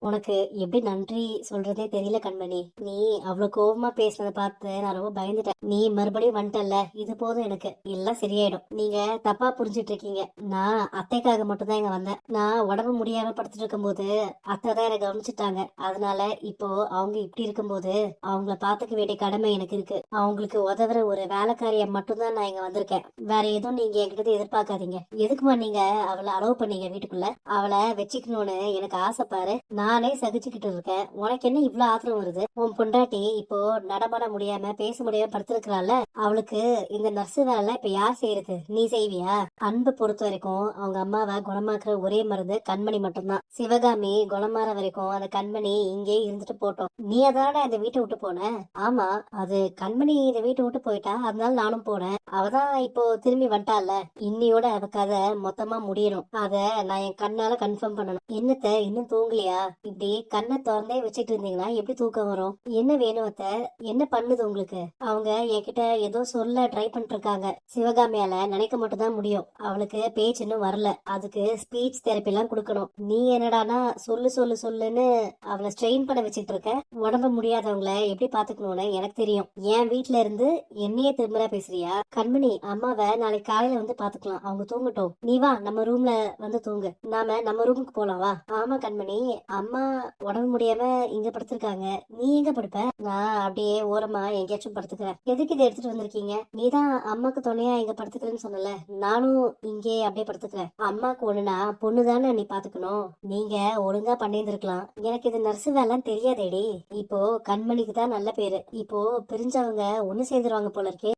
உனக்கு எப்படி நன்றி சொல்றதே தெரியல கண்மணி. நீ அவ்வளவு கோவமா பேசுனதை பார்த்து நான் ரொம்ப பயந்துட்டேன். நீ மறுபடியும் வந்துட்டல்ல, இது போதும், எனக்கு எல்லாம் சரியாயிடும். நீங்க தப்பா புரிஞ்சிட்டு இருக்கீங்க. நான் அத்தைக்காக மட்டும் தான் இங்க வந்தேன். நான் உடம்பு முடியாம படுத்துட்டு இருக்கும்போது அத்தை தான் என்னை கவனிச்சுட்டாங்க. அதனால இப்போ அவங்க இப்படி இருக்கும்போது அவங்கள பாத்துக்க வேண்டிய கடமை எனக்கு இருக்கு. அவங்களுக்கு உதவுற ஒரு வேலைக்காரியா மட்டும்தான் நான் இங்க வந்திருக்கேன். வேற எதுவும் நீங்க என்கிட்ட எதிர்பார்க்காதீங்க. எதுக்குமா நீங்க அவளை அலோவ் பண்ணீங்க வீட்டுக்குள்ள? அவளை வச்சுக்கணும்னு எனக்கு ஆசைப்பாரு. நானே சகிச்சுக்கிட்டு இருக்கேன். உனக்கு என்ன இவ்வளவு ஆத்திரம் வருது? உன் பொண்டாட்டி இப்போ நடமாட முடியாம பேச முடியாம படுத்திருக்கிறாள். அவளுக்கு இந்த நர்ஸ் வேலை இப்ப யார் செய்யறது? நீ செய்வியா? அன்பு பொறுத்த வரைக்கும் அவங்க அம்மாவை குணமாக்குற ஒரே மருந்து கண்மணி மட்டும்தான். சிவகாமி குணமாற வரைக்கும் அந்த கண்மணி இங்கே இருந்துட்டு போட்டோம். நீ அதான இந்த வீட்டை விட்டு போன? ஆமா, அது கண்மணி இந்த வீட்டை விட்டு போயிட்டா, அதனால நானும் போனேன். அவதான் இப்போ திரும்பி வந்துட்டால. இன்னியோட அவ கதை மொத்தமா முடியணும். அத நான் என் கண்ணால கன்ஃபார்ம் பண்ணணும். என்னத்த இன்னும் தூங்கலையா? இப்படி கண்ணை திறந்தே வச்சுட்டு இருந்தீங்கன்னா எப்படி தூக்கம் வரும்? என்ன வேணும் அத்தை? என்ன பண்ணுது உங்களுக்கு? அவங்க என்கிட்ட ஏதோ சொல்ல ட்ரை பண்ணிட்டு இருக்காங்க. சிவகாமியால நினைக்க மட்டும் தான் முடியும். அவளுக்கு பேச்சு இன்னும் வரல. அதுக்கு ஸ்பீச் தெரப்பி எல்லாம் கொடுக்கணும். நீ என்னடானா சொல்லு சொல்லு சொல்லுன்னு அவளை ஸ்ட்ரெயின் பண்ண வச்சுட்டு இருக்க. உடம்பு முடியாதவங்கள எப்படி பாத்துக்கணும்னு எனக்கு தெரியும். என் வீட்டுல இருந்து என்னையே திரும்ப பேசுறியா? கண்மணி, அம்மாவை நாளைக்கு காலையில வந்து பாத்துக்கலாம். அவங்க தூங்கட்டும். நீ வா, நம்ம ரூம்ல வந்து தூங்கு. நாம நம்ம ரூமுக்கு போலாம் வா. ஆமா கண்மணி, அம்மா உடம்பு முடியாம இங்க படுத்திருக்காங்க. நீ எங்க படுப்ப? நான் அப்படியே ஓரமா எங்கேயாச்சும் படுத்துக்கிறேன். எதுக்கு இதை எடுத்துட்டு வந்திருக்கீங்க? நீதான் அம்மாக்கு துணையா இங்க படுத்துக்கிறேன்னு சொன்னல. நானும் இங்கே அப்படியே படுத்துக்கிறேன். அம்மாக்கு ஒண்ணுனா பொண்ணுதானே நீ பாத்துக்கணும். நீங்க ஒழுங்கா பண்ணியிருந்திருக்கலாம். எனக்கு இது நர்ஸ் வேலை தெரியாதேடி. இப்போ கண்மணிக்கு தான் நல்ல பேரு. இப்போ பிரிஞ்சவங்க ஒண்ணு சேர்ந்துருவாங்க போல இருக்கே.